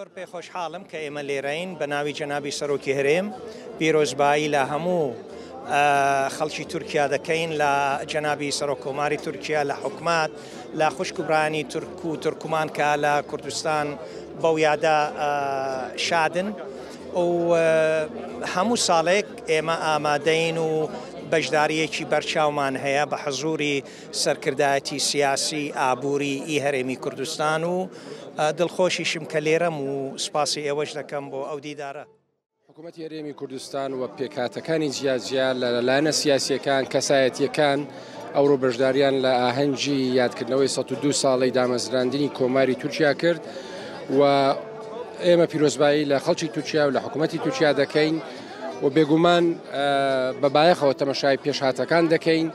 زۆر پێخۆشحاڵم کە ئێمە لێرەین بە ناوی جەنابی سەرۆکی هەرێم پیرۆزبایی لە هەموو خەڵکی تورکیا دەکەین لە جەنابی سەرۆکۆماری تورکیا لە حکومات لە خوشکبرانی تورک و تورکمان کە لە کوردستان بەو یادە شادن و هەموو ساڵێک ئێمە ئامادەین و بەشداریەکی بەرچاومان هەیە بە حەزوری سەرکردایەتی سیاسی ئابووری هەرێمی کوردستان و دڵخۆشیشم کە لێرەم و سپاسی ئێوەش دەکەم بۆ ئەو دیدارە. حکوومەتی هەرێمی کوردستان و پێکهاتەکانی جیاجیا لەلایەنە سیاسیەکان کەسایەتیەکان ئەوڕۆ بەشداریان لە ئاهەنگی یادکردنەوەی 102 ساڵەی دامەزراندنی کۆماری تورکیا کرد و ئێمە پیرۆزبایی لە خەڵکی تورکیا و لە حکوومەتی تورکیا دەکەین و بێگومان بەبایەخەوە تەمەشای پێشهاتەکان دەکەین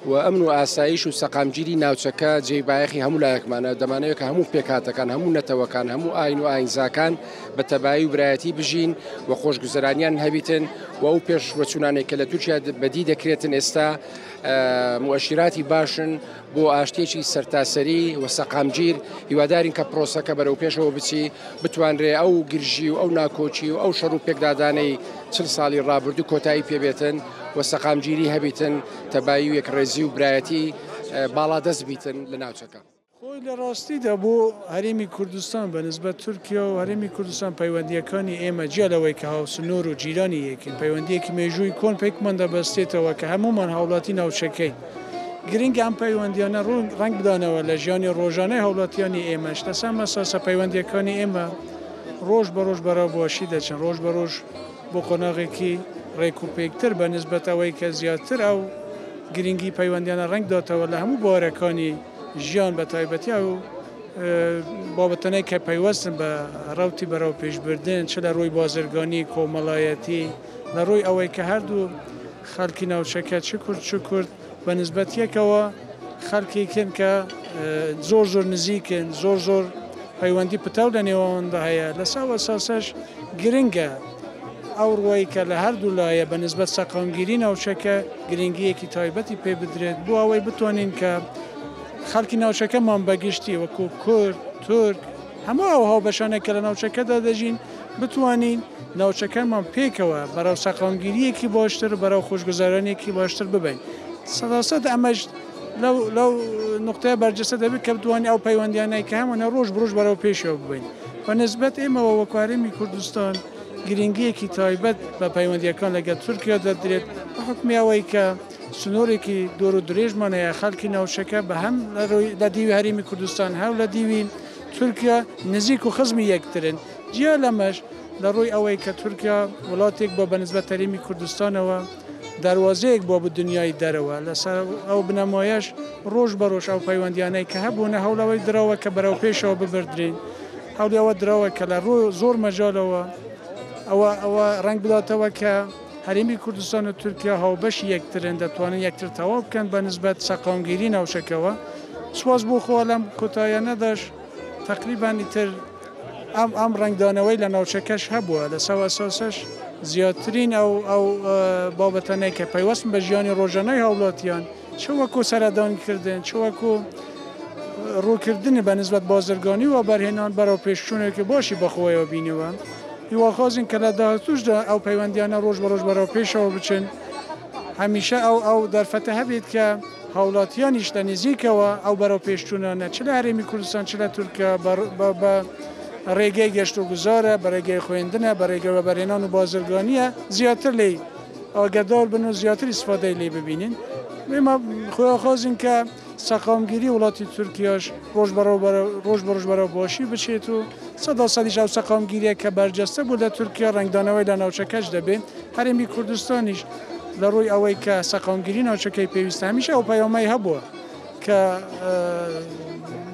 و ئەمن و ئاسایش و سەقامگیری ناوچەکە جێی بایەخی هەموو لایەکمانە دەمانەوێت کە هەموو پێکهاتەکان هەموو نەتەوەکان هەموو ئاین و ئاینزاکان بە تەبایی و برایەتی بژین و خۆشگوزەرانیان هەبیتن و ئەو پێشوەچوونانێک کە لە تورکیا بەدی دەکرێتن ئێستا مؤشیراتی باشن بۆ ئاشتێکی سەرتاسەری و سەقامگیر هیوادارین کە پرۆسەکە بەرەو پێشەوە بچی بتوانرێ ئەو گرژی و ئەو ناکۆچی و ئەو شەڕ و پێکدادانەی 40 ساڵی ڕابردوو کۆتایی پێبێتن و سەقامگیری هەبیتن تەبایی و یەکڕێزی و برایەتی باڵا دەست بیتن لە ناوچەکە. خۆی لە ڕاستیدا بۆ هەرێمی کوردستان بە نسبەت تورکیا و هەرێمی کوردستان پەیوەندیەکانی ئێمە جیالەوەی کە هاوسنۆر و جیرانی یەکین پەیوەندیەکی مێژووی کۆن پێکمان دەبەستێتەوە کە هەمومان هاوڵاتی ناوچەکەی گرنگ ئەم پەیوەندیانە ڕەنگ بدانەوە لە ژیانی ڕۆژانەی هاوڵاتیانی ئێمەش لەسەر مەساسە پەیوەندیەکانی ئێمە ڕۆژ بە ڕۆژ بەرەو باشی دەچن ڕۆژ بە ڕۆژ بۆ قۆناغێکی ڕێک و پێکتر بە نسبەتەوەی کە زیاتر ئەو گرنگی پەیوەندیانە ڕنگ داتەوە لە هەموو بارەکانی ژیان بە تایبەتی و بابەتانەی کە پەیوەستن بە ڕوتی بەرەو پێشبردن چ لە ڕووی بازرگانی کۆمەڵایەتی لە ڕووی ئەوەی کە هەردوو خەڵکی ناوچەکە چ کورد بە نسبەتیەکەوە خەڵکێکن کە زۆر نزیکن زۆر پەیوەندی پتەو لە نێواندا هەیە لەسەر ئەساسەش گرنگە ئەو ڕووی کە لە هەردوو لایە بە نسبەت سەقامگیری ناوچەکە گرنگیەکی تایبەتی پێ بدرێت بۆ ئەوەی بتوانین کە خەڵکی ناوچەکەمان بەگشتی وەکو کورد تورک هەموو ئەو هاوبەشانێک کە لە ناوچەکەدا دەژین بتوانین ناوچەکەمان پێکەوە بەرەو سەقامگیریەکی باشتر بەرەو خۆشگوزارانێکی باشتر ببین. سەداسەد ئەمەش لەو نقطەیە بەرجەسە دەبێت کە بتوانین ئەو پەیوەندیانەی کە هەموو ڕۆژ بڕۆژ بەرەو پێشەوە ببین. بە نسبەت ئێمەوە وەکو هەرێمی کوردستان گرنگیەکی تایبەت بە پەیوەندیەکان لەگەڵ تورکیا دەدرێت بە حکمی ئەوەی کە سنوورێکی دۆر و درێژمان هەیە خەڵکی ناوچەکە بە هەم لە دیوی هەرێمی کوردستان هەو لە دیوی تورکیا نزیک و خزمی یەکترن. جیا لەمەش لە ڕووی ئەوەی کە تورکیا وڵاتێک بۆ بە نسبەت هەرێمی کوردستانەوە دەواازەیەک بۆ بە دنیای دەرەوە لەسەر ئەو بنەمایەش ڕۆژ بە ڕۆژ ئەو پەیوەندیانەی کە هەبوونە هەوڵەوەی درەوە کە بەرەو پێشەوە ببردرین هەوڵەوە درەوە کە لە زۆر مەجالەوە ئەوە ڕنگ بداتەوە کە هەرێمی کوردستان و تورکیا هاوبەشی یەکترن دەتوانن یەکتر تەواو بکەن بە نسبەت سەقامگیری ناوچەکەوە. سواز بۆ خۆ لەم کۆتاییانەداش تقریبان ئیتر ئەم ڕنگدانەوەی لە ناوچەکەش هەبووە لەسەر ئەساسەش زیاترین ئەو بابەتانەی کە پەیوەستن بە ژیانی ڕۆژانەی هاوڵاتیان چ وەکو سەردانکردن چ وەکو ڕووکردنی بە نسبەت بازرگانی و بەرهێنان بەرەو پێشچوونێکی باشی بەخۆیەوە بینیوە. هیواخوازین کە لە داهاتووشدا ئەو پەیوەندیانە ڕۆژ بە ڕۆژ بەرەو پێشەوە بچن هەمیشە ئەو دەرفەتە هەبێت کە هاوڵاتیانیش لە نزیکەوە ئەو بەرەو پێشچوونانە چ لە هەرێمی کوردستان چ لە تورکیا بە ڕێگەی گەشت و گوزارە بە ڕێگەی خوێندنە بە ڕێگەوە بەرهێنان و بازرگانیە زیاتر لێ ئاگادار بن و زیاتر ئیسفادەی لێ ببینین. ئێمە خۆیاخوازین کە سەقامگیری وڵاتی تورکیاش ڕۆژ بە ڕۆژ بەرەو باشی بچێت و سەداسەدیش ئەو سەقامگیریە کە بەرجەستە بوو لە تورکیا ڕنگدانەوەی لە ناوچەکەش دەبێت. هەرێمی کوردستانیش لە ڕووی ئەوەی کە سەقامگیری ناوچەکەی پێویستە هەمیشە ئەو پەیامەی هەبووە کە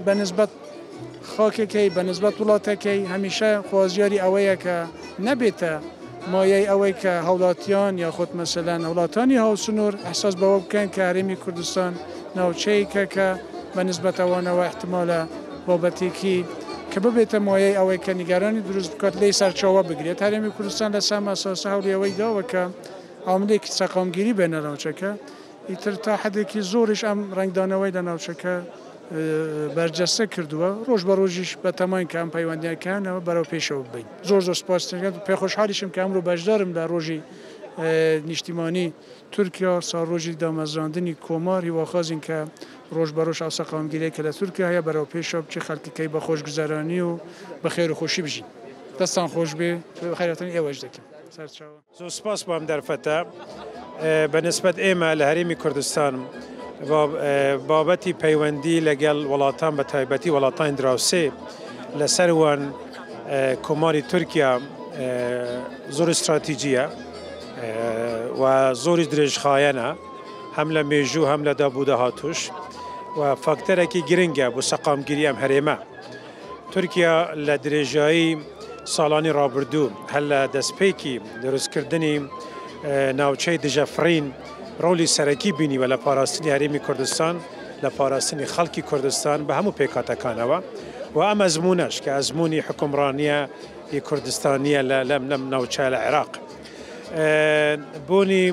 بە نسبەت خاکێکی بە نسبەت وڵاتەکەی هەمیشە خوازیاری ئەوەیە کە نەبێتە مایەی ئەوەی کە هەوڵاتیان یا خۆت مەسەلەن وڵاتانی هاوسنوور ئەحساس بەوە بکەن کە هەرێمی کوردستان ناوچەیەکە کە بە نسبەتەوەنەوە احتمالە بابەتێکی کە ببێتە مایەی ئەوەی کە نیگەرانی دروست بکات لی سەرچاوە بگرێت. هەرێمی کوردستان لە سام ئەساسە هەوڵیەوەی داوە کە عاملێکی سەقامگیری بێنە ناوچەکە ئیتر تا حدێکی زۆریش ئەم ڕنگدانەوەی لە ناوچەکە بەرجەستە کردووە ڕۆژ بە ڕۆژیش بە تەمای کە ئەم پەیوەندیەکانەوە بەرەو پێشەوە بین زۆر سپاسەکەم پێخۆشحالیشم کە ئەمڕۆ بەشدارم لە ڕۆژی نیشتیمانی تورکیا ساڕۆژی دامەزراندنی کۆمار هیواخوازین کە ڕۆژ بە ڕۆژ ئاسەقامگیری کە لە تورکیا هەیە بەرەو پێشەوە بچی خەڵکیکەی بە خۆشگوزارانی و بە خێر و خۆشی بژین دەستان خۆش بێ خەیرەتەنی ئێوەش دەکەم سەرچاوە زۆر سپاس بۆ ئەم دەرفەتە بەنسبەت ئێمە لە هەرێمی کوردستان بابەتی پەیوەندی لەگەڵ وڵاتان بە تایبەتی وڵاتانی دراوسێ لەسەروان کۆماری تورکیا زۆر استراتیجیە و زۆری درێژخایەنە هەم لە مێژوو هەم لە دابوو داهاتوش و فاکتەرێکی گرنگە بۆ سەقامگیری ئەم هەرێمە تورکیا لە درێژایی ساڵانی ڕابردوو هەر لە دەستپێکی دروستکردنی ناوچەی دژەفرین ڕۆلی سەرەکی بینیوە لە پاراستنی هەرێمی کوردستان لە پاراستنی خەڵکی کوردستان بە هەموو پێکاتەکانەوە و ئەم ئەزمونەش کە ئەزمموی حکومڕانیە کوردستانیە لەم ناوچە لە عێراق بوونی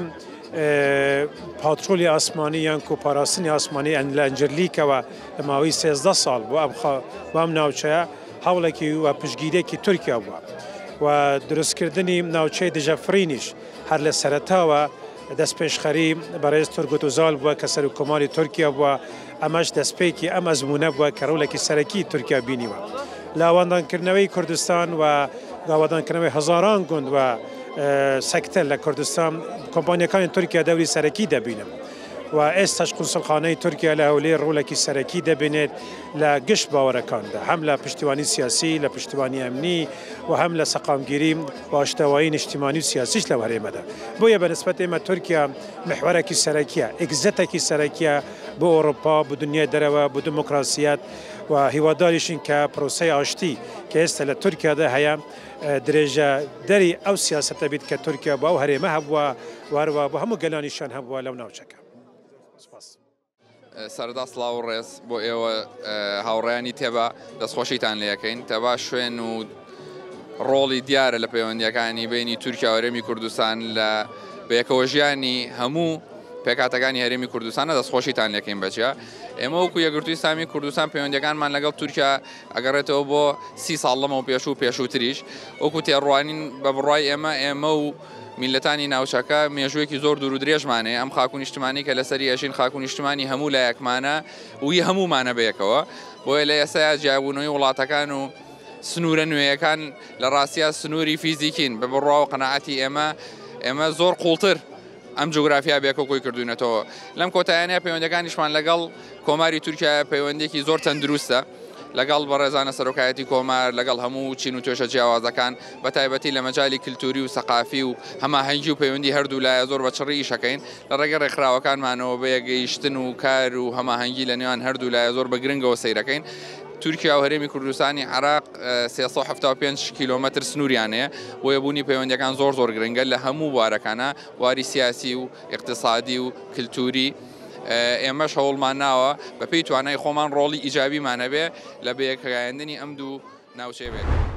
پاترۆلی ئاسمانی یان کۆپاراستنی ئاسمانی لە ئەنجرلیکەوە لە ماوەی 13 ساڵ بۆ ئەم ناوچەیە هەوڵێکی و پشگیرێکی تورکیا بووە و دروستکردنی ناوچەی دژەفرینیش هەر لە سەرەتاوە دەستپێشخەری بەڕێز تورگوت وزال بووە کە سەرۆکۆماری تورکیا بووە ئەمەش دەستپێکی ئەم ئەزمونە بووە کە ڕۆڵێکی سەرەکی تورکیا بینیوە لاوەندانکردنەوەی کوردستان و گاوەدانکردنەوەی هەزاران گوند و سەکتە لە کوردستان کۆمپانیەکانی تورکیا دەوری سەرەکی دەبینم و ئێستاش قونسڵخانەی تورکیا لە هەولێر ڕۆڵێکی سەرەکی دەبینێت لە گشت باوەڕەکاندا هەم لە پشتیوانی سیاسی لە پشتیوانی ئەمنی و هەم لە سەقامگیری باشتەوایی نیشتیمانی و سیاسیش لە هەرێمەدا بۆیە بەنسبەت ئێمە تورکیا محورێکی سەرەکیە ئێگزەتێکی سەرەکیە بۆ ئەوروپا بۆ دنیای دەرەوە بۆ دموکراسیەت و هیواداریشین کە پرۆسەی ئاشتی کە ئێستا لە تورکیادا هەیە درێژە دەری ئەو سیاسەتە بیت کە تورکیا بۆ ئەو هەرێمە هەبووە واروە بۆ هەموو گەلانیشان هەبووە لەو ناوچەکە. سەردا سڵاو و ڕێز بۆ ئێوە هاوڕێیانی تێبە دەستخۆشیتان لەکەین تەبا شوێن و ڕۆڵی دیارە لە پەیوەندیەکانی بینی تورکیا و هەرێمی کوردستان لە بەیەکەوە ژیانی هەموو پێکاتەکانی هەرێمی کوردستانە دەستخۆشیتان لەکەین بەجیا ئێمە وەکو یەکگرتووی سامی کوردستان پەیوەندیەکانمان لەگەڵ تورکیا ئەگەڕێتەوە بۆ 30 ساڵ لەمەوە پێشووتریش وەکو تێڕوانین بە بڕای ئێمە و میلەتانی ناوچەکە مێژوویەکی زۆر دوور و درێژمانەیە ئەم خاک و نیشتمانی کە لەسەری ئەژین خاک و نیشتمانی هەموو لایەکمانە وی هەموومانە بەیەکەوە بۆیە لە ئێستا جیابوونەوەی وڵاتەکان و سنوورە نوێیەکان لە ڕاستیە سنووری فیزیکین بە بڕواوە قەنەعەتی ئێمە زۆر قوڵتر ئەم جوگرافیا بێکۆکۆی کردوونەتەوە لەم کۆتایانەیە پەیوەندەکانیشمان لەگەڵ کۆماری تورکیا پەیوەندێکی زۆر تەندروستە لەگەڵ بەڕێزانە سەرۆکایەتی کۆمار لەگەڵ هەموو چین و توێشە جیاوازەکان بە تایبەتی لە مەجای کللتوری و سەقافی و هەماهەنگی و پەیوەندی هەردوو لایە زۆر بە چڕی ئیشەکەین لە ڕێگە ڕێکخراوەکانمانەوە بە یەگەیشتن و کار و هەماهەنگی لە نێوان هەردوو لایە زۆر بە گرنگەوە سەیرەکەین تورکیا و هەرێمی کوردستانی عێراق 375 کیلۆمەتر سنووریانەیە بۆ یەبوونی پەیوەندیەکان زۆر گرنگە لە هەموو بوارەکانە واری سیاسی و اقتصادی و کللتوری ئێمەش هەوڵمان ناوە بە پێی توانای خۆمان ڕۆڵی ئیجابیمانە بێ لە بەیەکگایاندنی ئەم دوو ناوچەیە بێت.